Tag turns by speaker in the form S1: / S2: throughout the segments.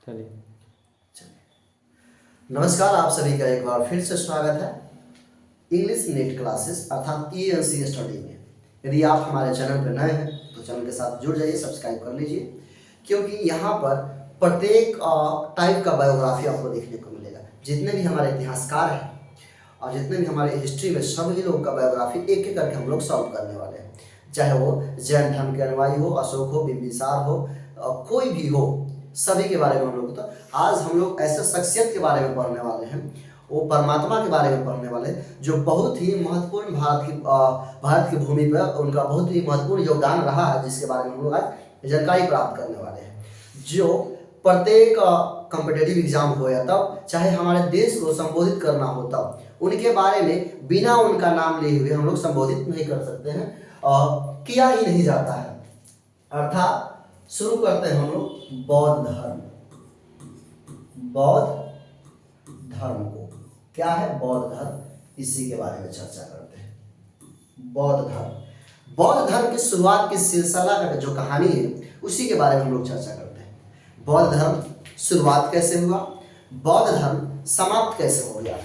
S1: चलिए।
S2: नमस्कार, आप सभी का एक बार फिर से स्वागत है इंग्लिश नेट क्लासेस अर्थात ENC स्टडी में। यदि आप हमारे चैनल पर नए हैं तो चैनल के साथ जुड़ जाइए, सब्सक्राइब कर लीजिए, क्योंकि यहाँ पर प्रत्येक टाइप का बायोग्राफी आपको देखने को मिलेगा। जितने भी हमारे इतिहासकार हैं और जितने भी हमारे हिस्ट्री में सभी लोगों का बायोग्राफी एक एक करके हम लोग सॉल्व करने वाले हैं। चाहे वो जैन धर्म के अनुयायी हो, अशोक हो, बिंबिसार हो, कोई भी हो, सभी के बारे में हम लोग। तो आज हम लोग ऐसे शख्सियत के बारे में पढ़ने वाले हैं, वो परमात्मा के बारे में पढ़ने वाले हैं जो बहुत ही महत्वपूर्ण भारत की भूमि पर उनका बहुत ही महत्वपूर्ण योगदान रहा है, जिसके बारे में हम लोग आज जानकारी प्राप्त करने वाले हैं। जो प्रत्येक कॉम्पिटेटिव एग्जाम हो या तब, चाहे हमारे देश को संबोधित करना हो तब, उनके बारे में बिना उनका नाम लिए हुए हम लोग संबोधित नहीं कर सकते हैं और किया ही नहीं जाता है। अर्थात शुरू करते हैं हम लोग बौद्ध धर्म। बौद्ध धर्म को क्या है, बौद्ध धर्म, इसी के बारे में चर्चा करते हैं। बौद्ध धर्म, बौद्ध धर्म की शुरुआत की सिलसिला का जो कहानी है उसी के बारे में हम लोग चर्चा करते हैं। बौद्ध धर्म शुरुआत कैसे हुआ, बौद्ध धर्म समाप्त कैसे हो गया,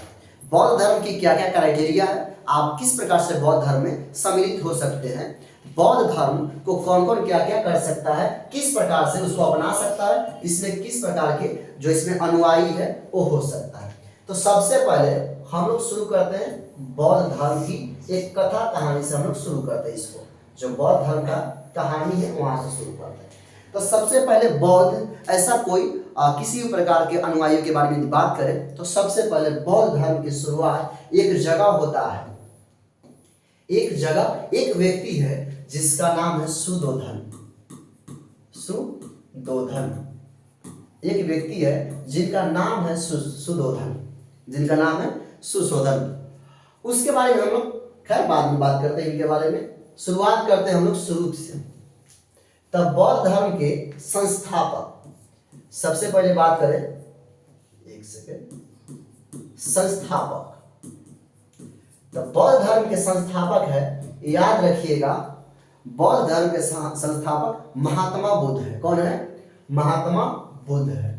S2: बौद्ध धर्म की क्या क्या क्राइटेरिया है, आप किस प्रकार से बौद्ध धर्म में सम्मिलित हो सकते हैं, बौद्ध धर्म को कौन कौन क्या क्या कर सकता है, किस प्रकार से उसको अपना सकता है, इसमें किस प्रकार के जो इसमें अनुयायी है वो हो सकता है। तो सबसे पहले हम लोग शुरू करते हैं बौद्ध धर्म की एक कथा कहानी से। हम लोग शुरू करते हैं इसको, जो बौद्ध धर्म का कहानी है वहां से शुरू करते हैं। तो सबसे पहले बौद्ध, ऐसा कोई किसी भी प्रकार के अनुयायियों के बारे में बात करें तो सबसे पहले बौद्ध धर्म की शुरुआत एक जगह होता है। एक जगह, एक व्यक्ति है जिसका नाम है सुदोधन। सुदोधन एक व्यक्ति है जिनका नाम है सुदोधन, जिनका नाम है सुशोधन। उसके बारे में हम लोग खैर बाद में बात करते हैं इनके बारे में। शुरुआत करते हैं हम लोग शुरू से। तब बौद्ध धर्म के संस्थापक, सबसे पहले बात करें, एक सेकेंड, संस्थापक। तो बौद्ध धर्म के संस्थापक है, याद रखिएगा, बौद्ध धर्म के संस्थापक महात्मा बुद्ध है। कौन है? महात्मा बुद्ध है।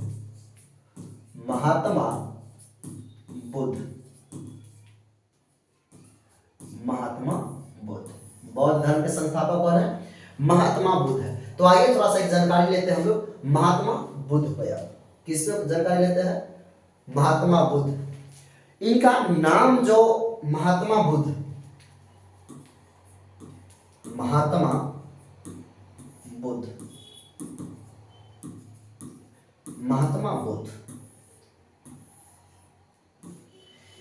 S2: महात्मा बुद्ध, महात्मा बुद्ध बौद्ध धर्म के संस्थापक कौन है? महात्मा बुद्ध है। तो आइए थोड़ा सा एक जानकारी लेते हैं हम लोग महात्मा बुद्ध पर। किस पे जानकारी लेते हैं? महात्मा बुद्ध। इनका नाम जो महात्मा बुद्ध, महात्मा बुद्ध, महात्मा बुद्ध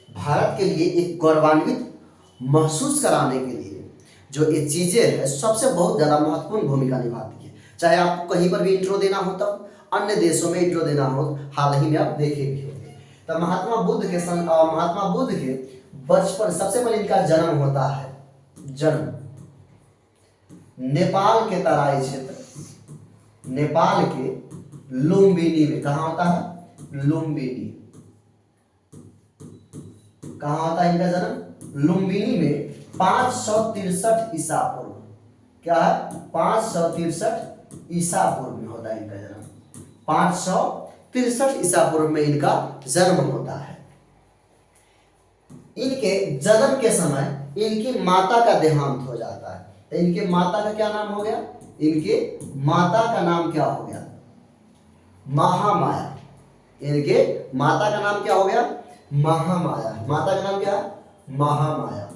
S2: भारत के लिए एक गौरवान्वित महसूस कराने के लिए जो ये चीजें हैं सबसे बहुत ज्यादा महत्वपूर्ण भूमिका निभाती है। चाहे आपको कहीं पर भी इंट्रो देना हो, तब अन्य देशों में इंट्रो देना हो, हाल ही में आप देखे भी होंगे। तो महात्मा बुद्ध के बचपन, सबसे पहले इनका जन्म होता है, जन्म नेपाल के तराई क्षेत्र, नेपाल के लुम्बिनी में। कहाँ होता है? लुम्बिनी। कहाँ होता है इनका जन्म? लुम्बिनी में 563 ईसा पूर्व। क्या है? 563 ईसा पूर्व में होता है इनका जन्म। 563 ईसा पूर्व में इनका जन्म होता है। इनके जन्म के समय इनकी माता का देहांत हो जाता है। तो इनके माता का क्या नाम हो गया? इनके माता का नाम क्या हो गया? महामाया। इनके माता का नाम क्या हो गया? महामाया। माता का नाम क्या है? महामाया।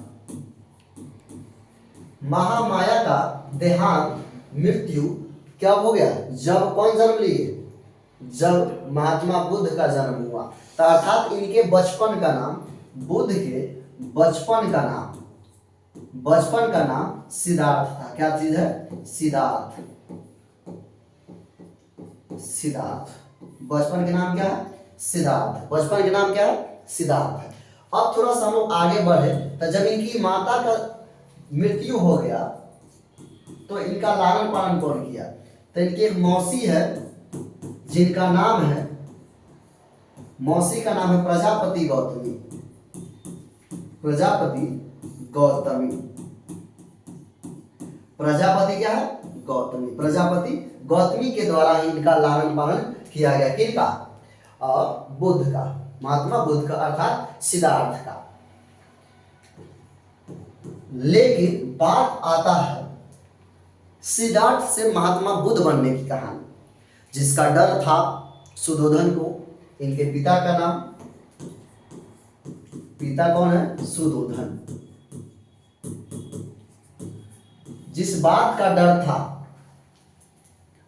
S2: महामाया का देहांत, मृत्यु क्या हो गया? जब कौन जन्म लिए? जब महात्मा बुद्ध का जन्म हुआ। तो अर्थात इनके बचपन का नाम, बुद्ध के बचपन का नाम सिद्धार्थ था। क्या चीज है? सिद्धार्थ। सिद्धार्थ, बचपन के नाम क्या है? सिद्धार्थ। बचपन के नाम क्या है? सिद्धार्थ है। अब थोड़ा सा हम लोग आगे बढ़े, तो जब इनकी माता का मृत्यु हो गया तो इनका लालन पालन कौन किया? तो इनकी एक मौसी है जिनका नाम है, मौसी का नाम है प्रजापति गौतमी। प्रजापति गौतमी। प्रजापति क्या है? गौतमी। प्रजापति गौतमी के द्वारा ही इनका लालन पालन किया गया। किनका? बुद्ध का, महात्मा बुद्ध का अर्थात सिद्धार्थ का। लेकिन बात आता है सिद्धार्थ से महात्मा बुद्ध बनने की कहानी। जिसका डर था सुद्धोधन को, इनके पिता का नाम, पिता कौन है? सुद्धोधन। जिस बात का डर था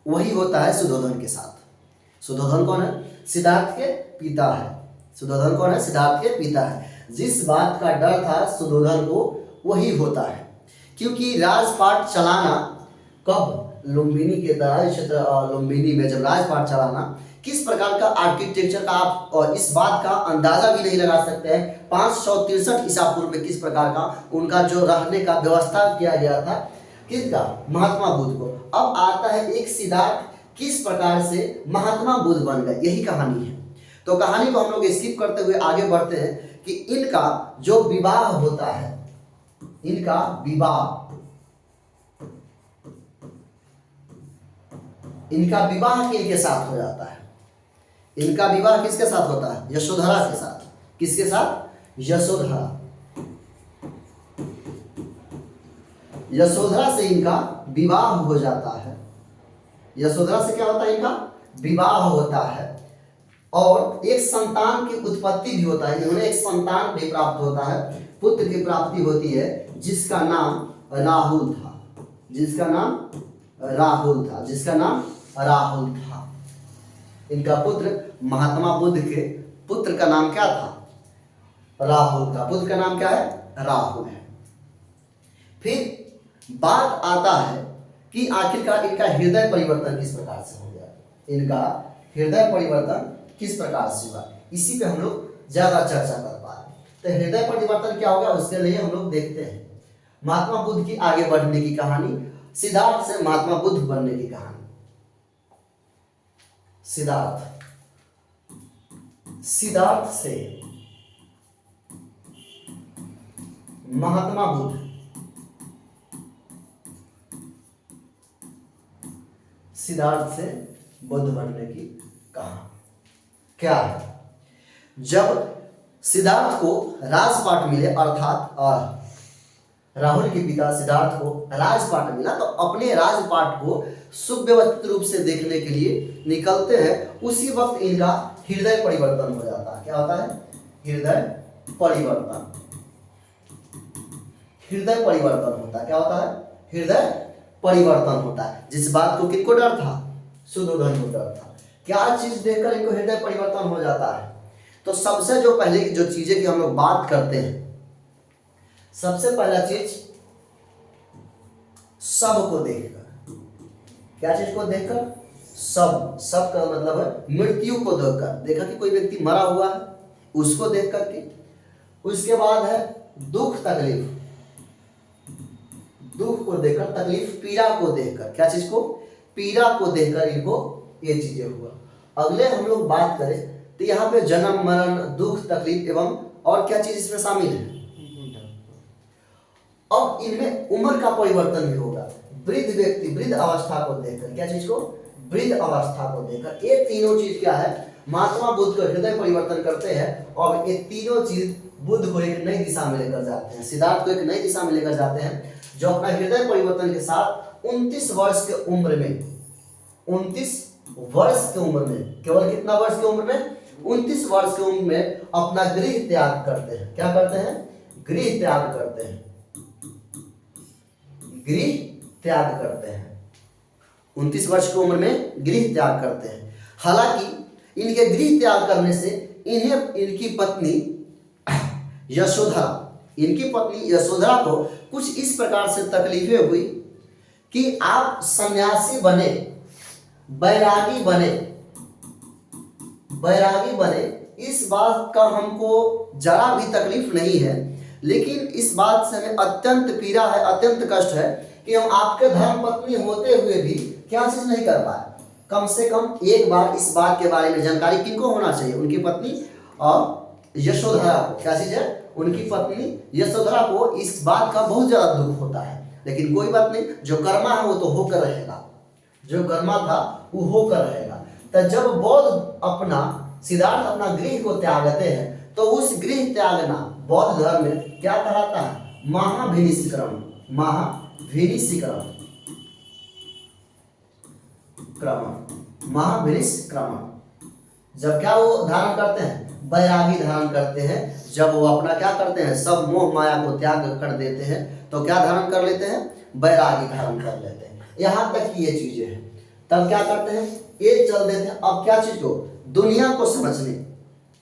S2: वही होता है सुद्धोधन के साथ। सुद्धोधन कौन है? सिद्धार्थ के पिता है। सुद्धोधन कौन है? सिद्धार्थ के पिता है। जिस बात का डर था सुद्धोधन को वही होता है, क्योंकि राजपाट चलाना कब? लुम्बिनी के तराई क्षेत्र लुम्बिनी में जब राजपाट चलाना, किस प्रकार का आर्किटेक्चर का आप और इस बात का अंदाजा भी नहीं लगा सकते हैं। 563 ईसा पूर्व में किस प्रकार का उनका जो रहने का व्यवस्था किया गया था, किसका? महात्मा बुद्ध को। अब आता है एक सिद्धार्थ किस प्रकार से महात्मा बुद्ध बन गए, यही कहानी है। तो कहानी को हम लोग स्किप करते हुए आगे बढ़ते हैं कि इनका जो विवाह होता है, इनका विवाह किनके साथ हो जाता है? इनका विवाह किसके साथ होता है? यशोधरा के साथ। किसके साथ? यशोधरा। यशोधरा से इनका विवाह हो जाता है। यशोधरा से क्या होता है? इनका विवाह होता है और एक संतान की उत्पत्ति भी होता है। इन्होंने एक संतान भी प्राप्त होता है, पुत्र की प्राप्ति होती है, जिसका नाम राहुल था। जिसका नाम राहुल था। इनका पुत्र महात्मा बुद्ध के पुत्र का नाम क्या था? राहुल था। पुत्र का नाम क्या है? राहुल है। फिर बात आता है कि आखिरकार इनका हृदय परिवर्तन किस प्रकार से हो गया। इनका हृदय परिवर्तन किस प्रकार से हुआ, इसी पे हम लोग ज्यादा चर्चा कर पा रहे हैं। तो हृदय परिवर्तन क्या होगा उसके लिए हम लोग देखते हैं महात्मा बुद्ध की आगे बढ़ने की कहानी, सिद्धार्थ से महात्मा बुद्ध बनने की कहानी। सिद्धार्थ से महात्मा बुद्ध, सिद्धार्थ से बुद्ध बनने की कहानी क्या है? जब सिद्धार्थ को राजपाट मिले, अर्थात राहुल के पिता सिद्धार्थ को राजपाट मिला, तो अपने राजपाट को सुव्यवस्थित रूप से देखने के लिए निकलते हैं। उसी वक्त इनका हृदय परिवर्तन हो जाता है। क्या होता है? हृदय परिवर्तन। हृदय परिवर्तन होता है। क्या होता है? हृदय परिवर्तन होता है। जिस बात को किसको डर था? सुद्धोधन को डर था। क्या चीज देखकर इनको हृदय परिवर्तन हो जाता है? तो सबसे जो पहले जो चीजें की हम लोग बात करते हैं, सबसे पहला चीज सब को देखकर। क्या चीज को देखकर? सब का मतलब है मृत्यु को देखकर। देखा कि कोई व्यक्ति मरा हुआ है, उसको देख करके। उसके बाद है दुख तकलीफ, दुख को देखकर, तकलीफ पीड़ा को देखकर। क्या चीज को? पीड़ा को देखकर इनको ये चीजें हुआ। अगले हम लोग बात करें तो यहाँ पे जन्म मरण दुख तकलीफ एवं और क्या चीज इसमें शामिल है? अब इनमें उम्र का परिवर्तन भी होगा। वृद्ध व्यक्ति वृद्ध अवस्था को देखकर। क्या चीज को? वृद्ध अवस्था को देखकर। ये तीनों चीज क्या है? महात्मा बुद्ध का हृदय परिवर्तन करते हैं और ये तीनों चीज बुद्ध को एक नई दिशा में लेकर जाते हैं, सिद्धार्थ को एक नई दिशा में लेकर जाते हैं, जो अपना हृदय परिवर्तन के साथ 29 वर्ष के उम्र में, 29 वर्ष की उम्र में, केवल कितना वर्ष की उम्र में? 29 वर्ष की उम्र में अपना गृह त्याग करते हैं। क्या करते हैं? गृह त्याग करते हैं। गृह त्याग करते हैं। 29 वर्ष की उम्र में गृह त्याग करते हैं। हालांकि इनके गृह त्याग करने से इन्हें इनकी पत्नी यशोधरा को कुछ इस प्रकार से तकलीफें हुई कि आप सन्यासी बने, बैरागी बने, इस बात का हमको जरा भी तकलीफ नहीं है, लेकिन इस बात से हमें अत्यंत पीड़ा है, अत्यंत कष्ट है कि हम आपके धर्म पत्नी होते हुए भी क्या चीज नहीं कर पाए। कम से कम एक बार इस बात के बारे में जानकारी किनको होना चाहिए? उनकी पत्नी और यशोधरा को। क्या चीज है? उनकी पत्नी यशोधरा को इस बात का बहुत ज्यादा दुख होता है, लेकिन कोई बात नहीं, जो कर्मा है वो तो होकर रहेगा, जो कर्मा था वो होकर रहेगा। तो जब बौद्ध सिद्धार्थ अपना गृह को त्यागते हैं तो उस गृह त्यागना बौद्ध धर्म में क्या कहलाता है? महाभिनिष्क्रमण। महाभिनिष्क्रमण। जब क्या वो धारण करते हैं? वैरागी धारण करते हैं। जब वो अपना क्या करते हैं? सब मोह माया को त्याग कर देते हैं तो क्या धारण कर लेते हैं? वैरागी धारण कर लेते हैं। यहाँ तक की ये चीजें हैं। तब क्या करते हैं? ये चल देते हैं अब क्या चीज को? दुनिया को समझने।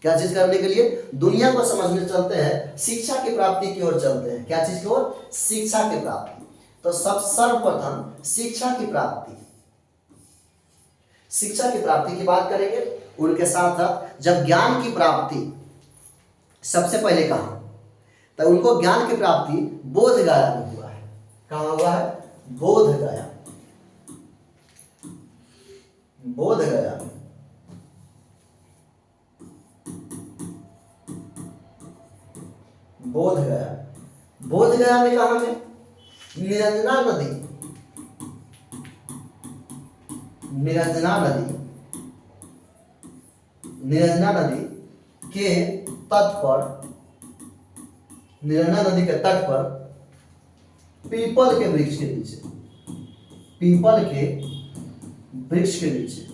S2: क्या चीज करने के लिए? दुनिया को समझने चलते हैं, शिक्षा की प्राप्ति की ओर चलते हैं। क्या चीज की ओर? शिक्षा की प्राप्ति। तो सब सर्वप्रथम शिक्षा की प्राप्ति की बात करेंगे। उनके साथ साथ जब ज्ञान की प्राप्ति सबसे पहले कहा, तो उनको ज्ञान की प्राप्ति बोध गया में हुआ है। कहाँ हुआ है? बोध गया। बोध गया में कहा में निरंजना नदी के तट पर पीपल के वृक्ष के नीचे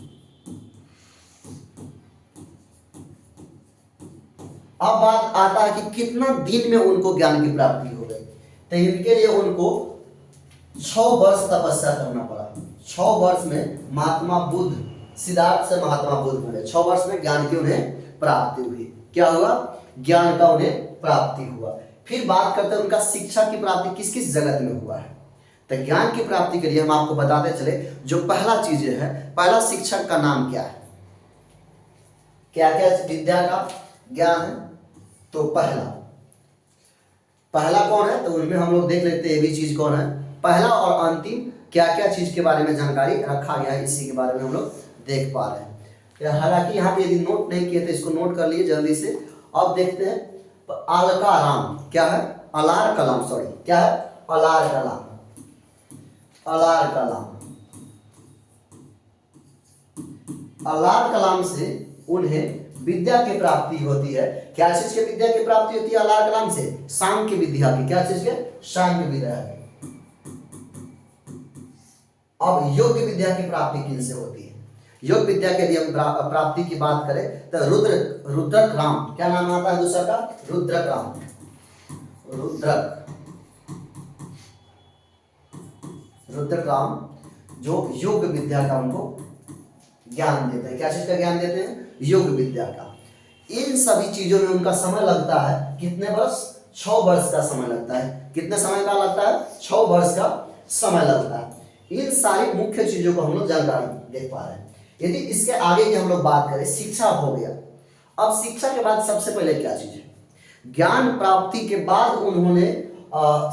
S2: अब बात आता है कि कितना दिन में उनको ज्ञान की प्राप्ति हो गई। तो इनके लिए उनको 6 वर्ष तपस्या करना पड़ा। 6 वर्ष में महात्मा बुद्ध, सिद्धार्थ से महात्मा बुद्ध बने। 6 वर्ष में ज्ञान की उन्हें प्राप्ति हुई। क्या हुआ? ज्ञान का उन्हें प्राप्ति हुआ। फिर बात करते हैं उनका शिक्षा की प्राप्ति किस किस जगत में हुआ है। तो ज्ञान की प्राप्ति के लिए हम आपको बताते चले, जो पहला चीज है, पहला शिक्षक का नाम क्या है? क्या क्या विद्या का ज्ञान है? तो पहला कौन है? तो उनमें हम लोग देख लेते हैं ये भी चीज कौन है। पहला और अंतिम क्या क्या चीज के बारे में जानकारी रखा गया है, इसी के बारे में हम लोग देख पा रहे हैं। हालांकि यहाँ पे यदि नोट नहीं किए तो इसको नोट कर लिए जल्दी से। अब देखते हैं अलकाराम। क्या है? अलार कलाम। सॉरी, क्या है? अलार कलाम। अलार कलाम से उन्हें विद्या की प्राप्ति होती है। क्या चीज की विद्या की प्राप्ति होती है अलार कलाम से? सांख्य विद्या की। क्या चीज के? सांख्य विद्या की। अब योग विद्या की प्राप्ति किनसे होती है? योग विद्या के लिए हम प्राप्ति की बात करें तो रुद्रक राम। क्या नाम आता है दूसरा का? रुद्रक राम। जो योग विद्या का उनको ज्ञान देते हैं। क्या चीज का ज्ञान देते हैं? योग विद्या का। इन सभी चीजों में उनका समय लगता है कितने वर्ष? 6 वर्ष का समय लगता है। कितने समय का लगता है? 6 वर्ष का समय लगता है। इन सारी मुख्य चीजों को हम लोग जानकारी देख पा रहे हैं। यदि इसके आगे की हम लोग बात करें, शिक्षा हो गया। अब शिक्षा के बाद सबसे पहले क्या चीज है? ज्ञान प्राप्ति के बाद उन्होंने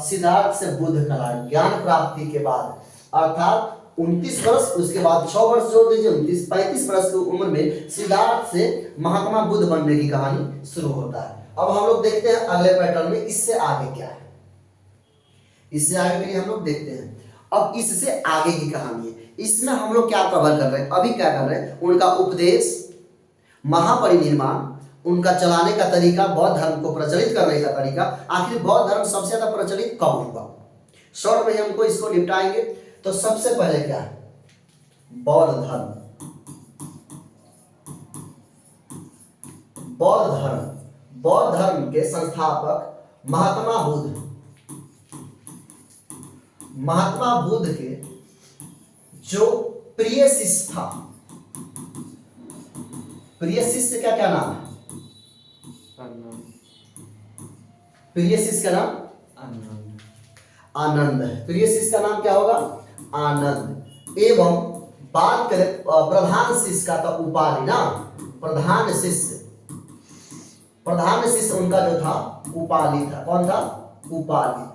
S2: सिद्धार्थ से बुद्ध कहा। ज्ञान प्राप्ति के बाद अर्थात 29 वर्ष, उसके बाद 6 वर्ष जोड़ दीजिए, 35 वर्ष की उम्र में सिद्धार्थ से महात्मा बुद्ध बनने की कहानी शुरू होता है। अब हम लोग देखते हैं अगले पैटर्न में इससे आगे क्या है। इससे आगे के लिए हम लोग देखते हैं। अब इससे आगे की कहानी है। इसमें हम लोग क्या कवर कर रहे हैं? अभी क्या कर रहे हैं? उनका उपदेश, महापरिनिर्वाण, उनका चलाने का तरीका, बौद्ध धर्म को प्रचलित करने का तरीका। आखिर बौद्ध धर्म सबसे ज्यादा प्रचलित कब हुआ? शॉर्ट में हमको इसको निपटाएंगे। तो सबसे पहले क्या है? बौद्ध धर्म। बौद्ध धर्म के संस्थापक महात्मा बुद्ध के जो प्रिय शिष्य था। प्रिय शिष्य का क्या नाम है? प्रिय शिष्य का नाम आनंद है। प्रिय शिष्य का नाम क्या होगा? आनंद। एवं बात करें प्रधान शिष्य का, तो उपाधि ना, प्रधान शिष्य उनका जो था उपाधि था। कौन था? उपाधि।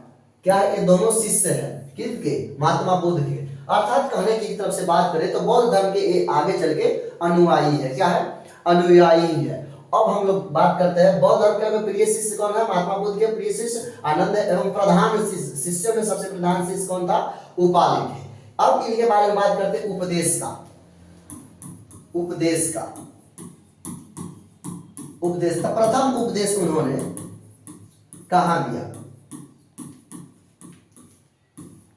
S2: क्या है? ये दोनों शिष्य हैं किसके? महात्मा बुद्ध के। अर्थात कहने की तरफ से बात करें तो बौद्ध धर्म के ये आगे चल के अनुयायी है। क्या है? अनुयायी है। अब हम लोग बात करते हैं बौद्ध धर्म के प्रिय शिष्य कौन है? महात्मा बुद्ध के प्रिय शिष्य आनंद एवं प्रधान शिष्यों में सबसे प्रधान शिष्य कौन था? उपालि थे। अब इनके बारे में बात करते हैं उपदेश का। उपदेश का उपदेश का प्रथम उपदेश उन्होंने कहाँ दिया?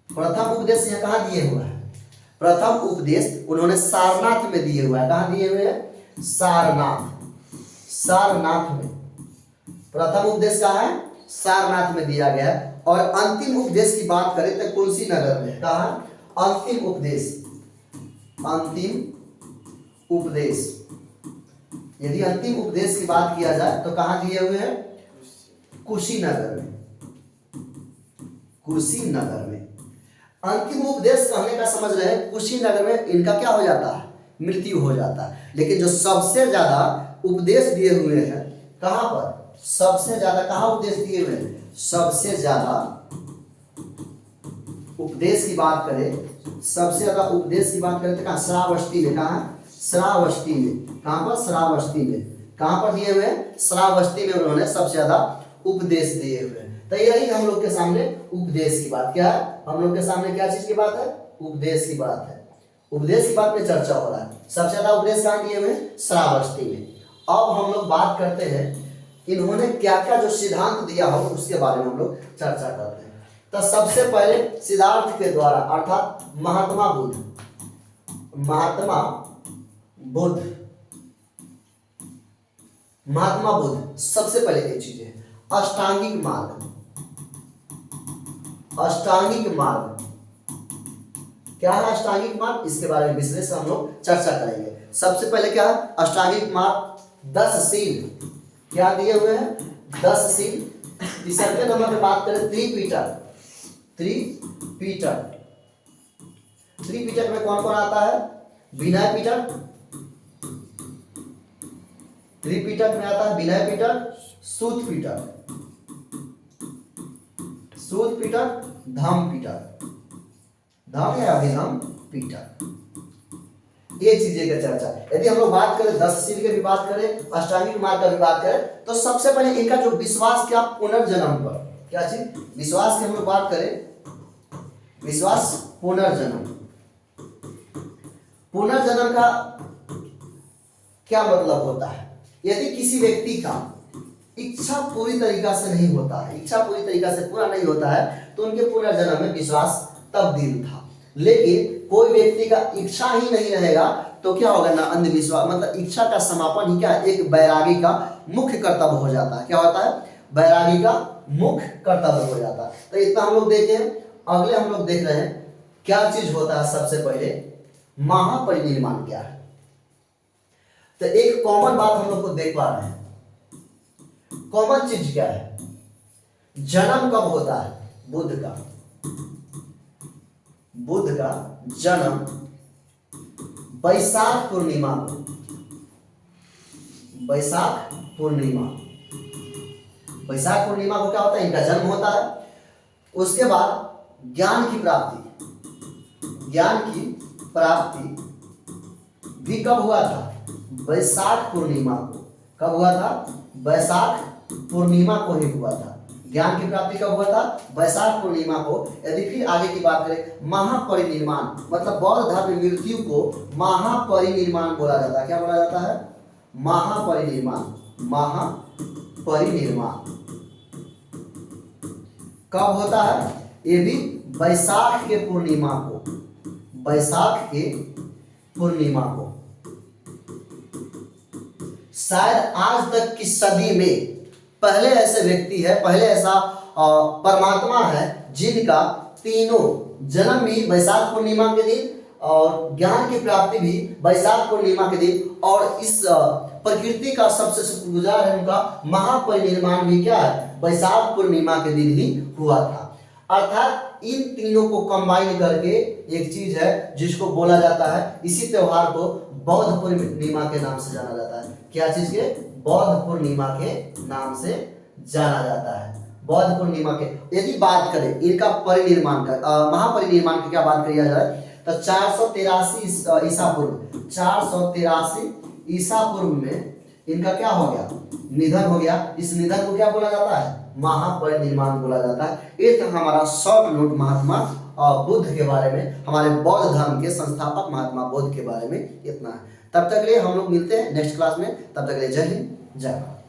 S2: प्रथम उपदेश यहाँ कहाँ दिए हुआ है? प्रथम उपदेश उन्होंने सारनाथ में दिए हुआ है। कहाँ दिए हुए हैं? सारनाथ। सारनाथ में प्रथम उपदेश कहाँ है? सारनाथ में दिया गया है। और अंतिम उपदेश की बात करें तो कुशीनगर में। कहाँ? अंतिम उपदेश। अंतिम उपदेश, यदि अंतिम उपदेश की बात किया जाए तो कहाँ दिए हुए हैं? कुशीनगर में। कुशीनगर में अंतिम उपदेश कहने का समझ रहे हैं, कुशीनगर में इनका क्या हो जाता है? मृत्यु हो जाता है। लेकिन जो सबसे ज्यादा उपदेश दिए हुए हैं कहाँ पर? सबसे ज्यादा कहाँ उपदेश दिए हुए हैं? सबसे ज्यादा उपदेश की बात करें, सबसे ज्यादा उपदेश की बात करें तो कहाँ? श्रावस्ती में। कहाँ? श्रावस्ती में। कहाँ पर? श्रावस्ती में। कहाँ पर दिए हुए हैं? श्रावस्ती में उन्होंने सबसे ज्यादा उपदेश दिए हुए हैं। तो यही हम लोग के सामने उपदेश की बात क्या है? हम लोग के सामने क्या चीज की बात है? उपदेश की बात है। उपदेश की बात में चर्चा हो रहा है। सबसे ज्यादा उपदेश कहाँ दिए हुए हैं? श्रावस्ती में। अब हम लोग बात करते हैं इन्होंने क्या क्या जो सिद्धांत दिया हो उसके बारे में हम लोग चर्चा करते हैं। तो सबसे पहले सिद्धार्थ के द्वारा अर्थात महात्मा बुद्ध, महात्मा बुद्ध, महात्मा बुद्ध सबसे पहले एक चीज है अष्टांगिक मार्ग। अष्टांगिक मार्ग क्या है? अष्टांगिक मार्ग, इसके बारे में विश्लेषण हम लोग चर्चा करेंगे। सबसे पहले क्या है अष्टांगिक मार्ग? 10 सील क्या दिए हुए हैं? 10 सील। तीसरे नंबर पे बात करें त्रिपिटक। त्रिपिटक, त्रिपिटक में कौन कौन आता है? विनय पिटक। त्रिपिटक में आता है विनय पिटक, सूत पिटक, सूत पिटक, धम्म पिटक, धम्म या अभिधम्म पिटक। ये चीजें का चर्चा। यदि हम लोग बात करें 10 सील की भी बात करें, अष्टांगिक मार्ग का भी बात करें, तो सबसे पहले इनका जो विश्वास क्या? पुनर्जन्म पर। क्या चीज? विश्वास की हम लोग बात करें, विश्वास पुनर्जन्म। पुनर्जन्म का क्या मतलब होता है? यदि किसी व्यक्ति का इच्छा पूरी तरीका से नहीं होता है, इच्छा पूरी तरीका से पूरा नहीं होता है, तो उनके पुनर्जन्म में विश्वास तब्दील था। लेकिन कोई व्यक्ति का इच्छा ही नहीं रहेगा तो क्या होगा ना? अंधविश्वास, मतलब इच्छा का समापन ही क्या? एक बैरागी का मुख्य कर्तव्य हो जाता है। क्या होता है? बैरागी का मुख्य कर्तव्य हो जाता है। तो इतना हम लोग देखें। अगले हम लोग देख रहे हैं क्या चीज होता है। सबसे पहले महापरिनिर्वाण क्या है? तो एक कॉमन बात हम लोग को देख पा रहे हैं। कॉमन चीज क्या है? जन्म कब होता है? बुद्ध का, बुद्ध का जन्म वैशाख पूर्णिमा को, वैशाख पूर्णिमा, वैशाख पूर्णिमा को क्या होता है? इनका जन्म होता है। उसके बाद ज्ञान की प्राप्ति, ज्ञान की प्राप्ति भी कब हुआ था? वैशाख पूर्णिमा को। कब हुआ था? वैशाख पूर्णिमा को ही हुआ था। ज्ञान की प्राप्ति कब हुआ था? वैशाख पूर्णिमा को। यदि फिर आगे की बात करें, महापरिनिर्वाण मतलब बौद्ध धर्म मृत्यु को महापरिनिर्वाण बोला जाता है। क्या बोला जाता है? महापरिनिर्वाण। महापरिनिर्वाण कब होता है? ये भी वैशाख के पूर्णिमा को, वैशाख के पूर्णिमा को। शायद आज तक की सदी में पहले ऐसे व्यक्ति है, पहले ऐसा परमात्मा है जिनका तीनों जन्म भी वैशाख पूर्णिमा के दिन और ज्ञान की प्राप्ति भी वैशाख पूर्णिमा के दिन और इस प्रकृति का सबसे शुक्रगुजार है उनका महापरिनिर्वाण भी क्या है? वैशाख पूर्णिमा के दिन ही हुआ था। अर्थात इन तीनों को कंबाइन करके एक चीज है जिसको बोला जाता है। इसी त्योहार को बौद्ध पूर्णिमा के नाम से जाना जाता है। क्या चीज के? बौद्ध पूर्णिमा के नाम से जाना जाता है। बौद्ध पूर्णिमा के यदि बात करें इनका परिनिर्माण का, महापरिनिर्माण की क्या बात किया जाए तो 483 ईसा पूर्व, 483 ईसा पूर्व में इनका क्या हो गया? निधन हो गया। इस निधन को क्या बोला जाता है? महापरिनिर्वाण बोला जाता है। ये था हमारा शॉर्ट नोट महात्मा बुद्ध के बारे में, हमारे बौद्ध धर्म के संस्थापक महात्मा बुद्ध के बारे में इतना है। तब तक के लिए हम लोग मिलते हैं नेक्स्ट क्लास में। तब तक के लिए जय हिंद, जय भारत।